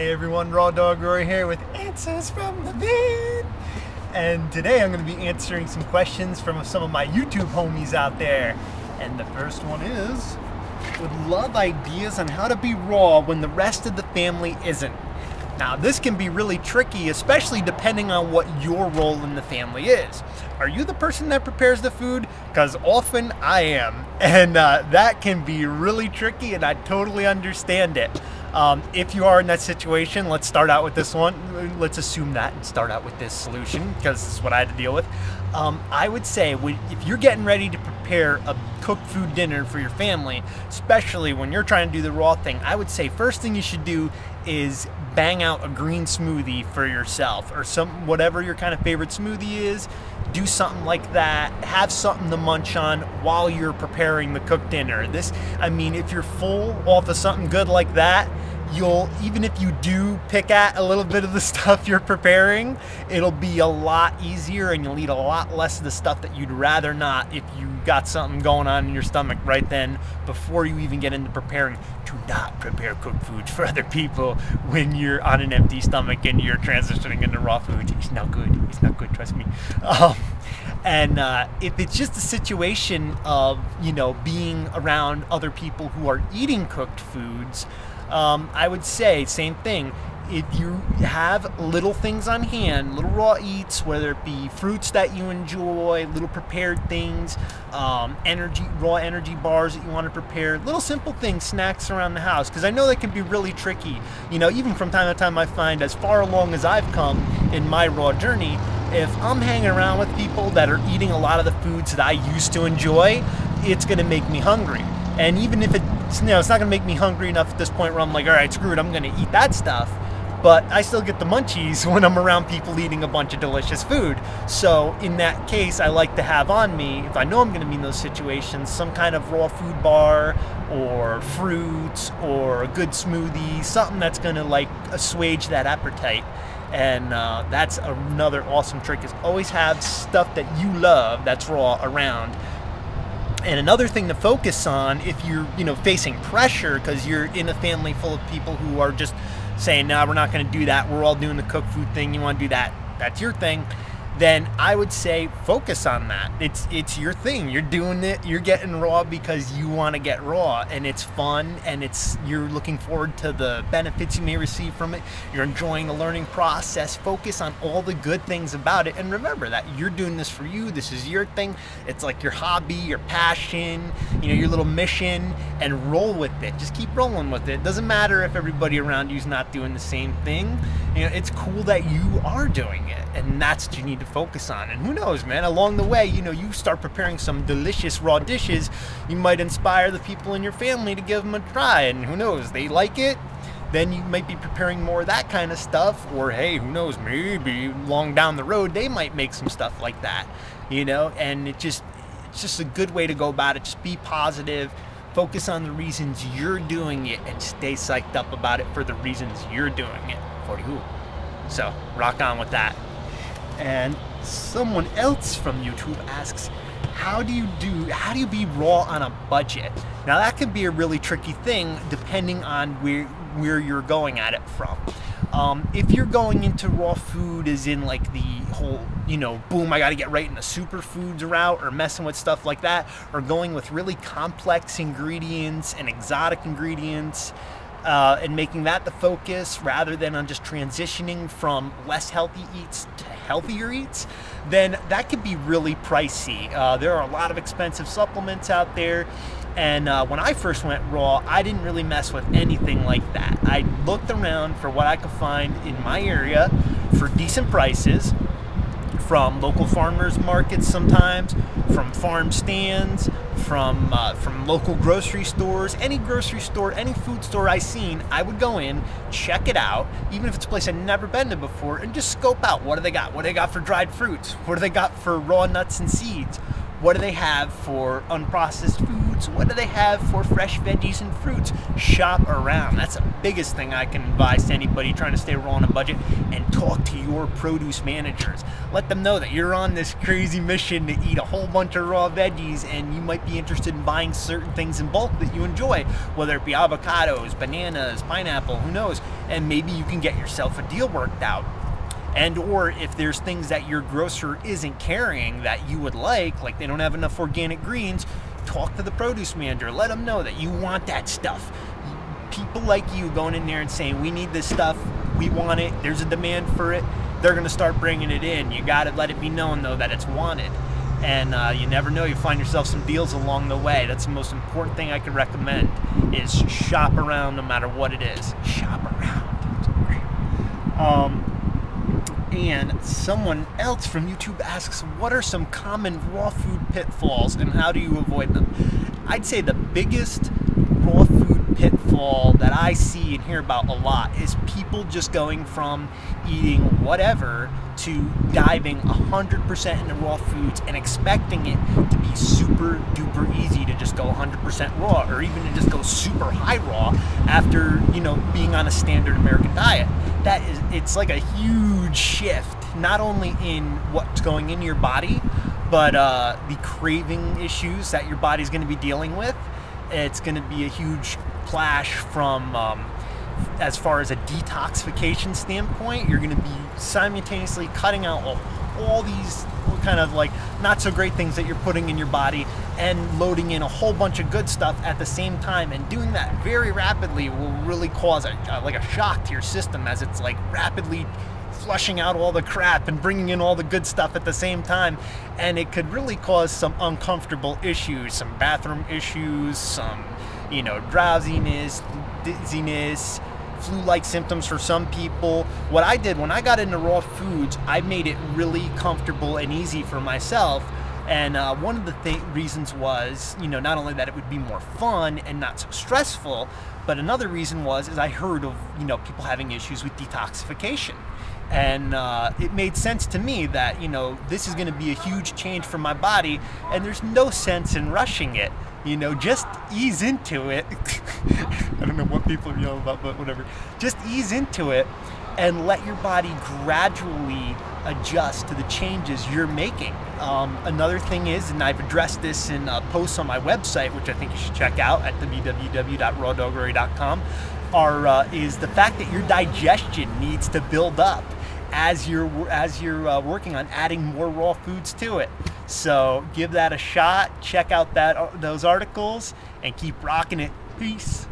Hey everyone, Raw Dog Roy here with answers from the bin. And today I'm going to be answering some questions from some of my YouTube homies out there. And the first one is, would love ideas on how to be raw when the rest of the family isn't. Now this can be really tricky, especially depending on what your role in the family is. Are you the person that prepares the food? Because often I am. And that can be really tricky, and I totally understand it. If you are in that situation, let's start out with this one. Let's assume that and start out with this solution, because this is what I had to deal with. I would say if you're getting ready to prepare a cooked food dinner for your family, especially when you're trying to do the raw thing, I would say first thing you should do is bang out a green smoothie for yourself, or whatever your kind of favorite smoothie is. Do something like that. Have something to munch on while you're preparing the cooked dinner. If you're full off of something good like that, even if you do pick at a little bit of the stuff you're preparing, it'll be a lot easier, and you'll eat a lot less of the stuff that you'd rather not if you got something going on in your stomach right then before you even get into preparing. Do not prepare cooked foods for other people when you're on an empty stomach and you're transitioning into raw food. It's not good. It's not good, trust me. If it's just a situation of, being around other people who are eating cooked foods, I would say same thing. If you have little things on hand, little raw eats, whether it be fruits that you enjoy, little prepared things, raw energy bars that you want to prepare, little simple things, snacks around the house, because I know that can be really tricky. Even from time to time, I find as far along as I've come in my raw journey, if I'm hanging around with people that are eating a lot of the foods that I used to enjoy, it's going to make me hungry. And even if it's not going to make me hungry enough at this point where I'm like, all right, screw it, I'm going to eat that stuff. But I still get the munchies when I'm around people eating a bunch of delicious food. So in that case, I like to have on me, if I know I'm going to be in those situations, some kind of raw food bar or fruits or a good smoothie, something that's going to assuage that appetite. And that's another awesome trick, is always have stuff that you love that's raw around. And another thing to focus on if you're, facing pressure because you're in a family full of people who are just saying, no, we're not going to do that, we're all doing the cooked food thing, you want to do that, that's your thing, then I would say focus on that. It's your thing. You're doing it. You're getting raw because you want to get raw, and it's fun, and you're looking forward to the benefits you may receive from it. You're enjoying the learning process. Focus on all the good things about it, and remember that you're doing this for you. This is your thing. It's like your hobby, your passion, your little mission, and roll with it. Just keep rolling with it. It doesn't matter if everybody around you is not doing the same thing. It's cool that you are doing it, and that's what you need to focus on. And who knows, man, along the way, you start preparing some delicious raw dishes, you might inspire the people in your family to give them a try, and who knows, they like it, then you might be preparing more of that kind of stuff. Or hey, who knows, maybe long down the road they might make some stuff like that, and it's just a good way to go about it. Just be positive, focus on the reasons you're doing it, and stay psyched up about it for the reasons you're doing it for you. So rock on with that. And someone else from YouTube asks, how do you be raw on a budget? Now that can be a really tricky thing depending on where you're going at it from. If you're going into raw food as in the whole, boom, I got to get right in the superfoods route, or messing with stuff like that, or going with really complex ingredients and exotic ingredients, and making that the focus rather than on just transitioning from less healthy eats to healthier eats, then that could be really pricey. There are a lot of expensive supplements out there, and when I first went raw, I didn't really mess with anything like that. I looked around for what I could find in my area for decent prices, from local farmers markets sometimes, from farm stands, from local grocery stores. Any grocery store, any food store I seen, I would go in, check it out, even if it's a place I'd never been to before, and just scope out what do they got. What do they got for dried fruits? What do they got for raw nuts and seeds? What do they have for unprocessed food? Foods. What do they have for fresh veggies and fruits? Shop around. That's the biggest thing I can advise to anybody trying to stay raw on a budget, and talk to your produce managers. Let them know that you're on this crazy mission to eat a whole bunch of raw veggies, and you might be interested in buying certain things in bulk that you enjoy, whether it be avocados, bananas, pineapple, who knows, and maybe you can get yourself a deal worked out. And or if there's things that your grocer isn't carrying that you would like they don't have enough organic greens, talk to the produce manager. Let them know that you want that stuff. People like you going in there and saying, we need this stuff, we want it, there's a demand for it, they're going to start bringing it in. You got to let it be known, though, that it's wanted. And you never know, you find yourself some deals along the way. That's the most important thing I can recommend, is shop around no matter what it is. Shop around. And someone else from YouTube asks, what are some common raw food pitfalls and how do you avoid them? I'd say the biggest raw food pitfall that I see and hear about a lot is people just going from eating whatever to diving 100% into raw foods and expecting it to be super duper easy to just go 100% raw, or even to just go super high raw after, being on a standard American diet. It's like a huge shift, not only in what's going into your body, but the craving issues that your body's going to be dealing with. It's going to be a huge clash from, as far as a detoxification standpoint. You're going to be simultaneously cutting out all these kind of not so great things that you're putting in your body, and loading in a whole bunch of good stuff at the same time. And doing that very rapidly will really cause a shock to your system, as it's rapidly flushing out all the crap and bringing in all the good stuff at the same time. And it could really cause some uncomfortable issues, some bathroom issues, some drowsiness, dizziness, flu-like symptoms for some people. What I did when I got into raw foods, I made it really comfortable and easy for myself. And one of the reasons was, not only that it would be more fun and not so stressful, but another reason is I heard of, people having issues with detoxification. And it made sense to me that, this is going to be a huge change for my body, and there's no sense in rushing it. Just ease into it. I don't know what people are yelling about, but whatever. Just ease into it and let your body gradually adjust to the changes you're making. Another thing is, and I've addressed this in posts on my website, which I think you should check out at www.rawdoggery.com, is the fact that your digestion needs to build up as you're working on adding more raw foods to it. So give that a shot. Check out those articles and keep rocking it. Peace.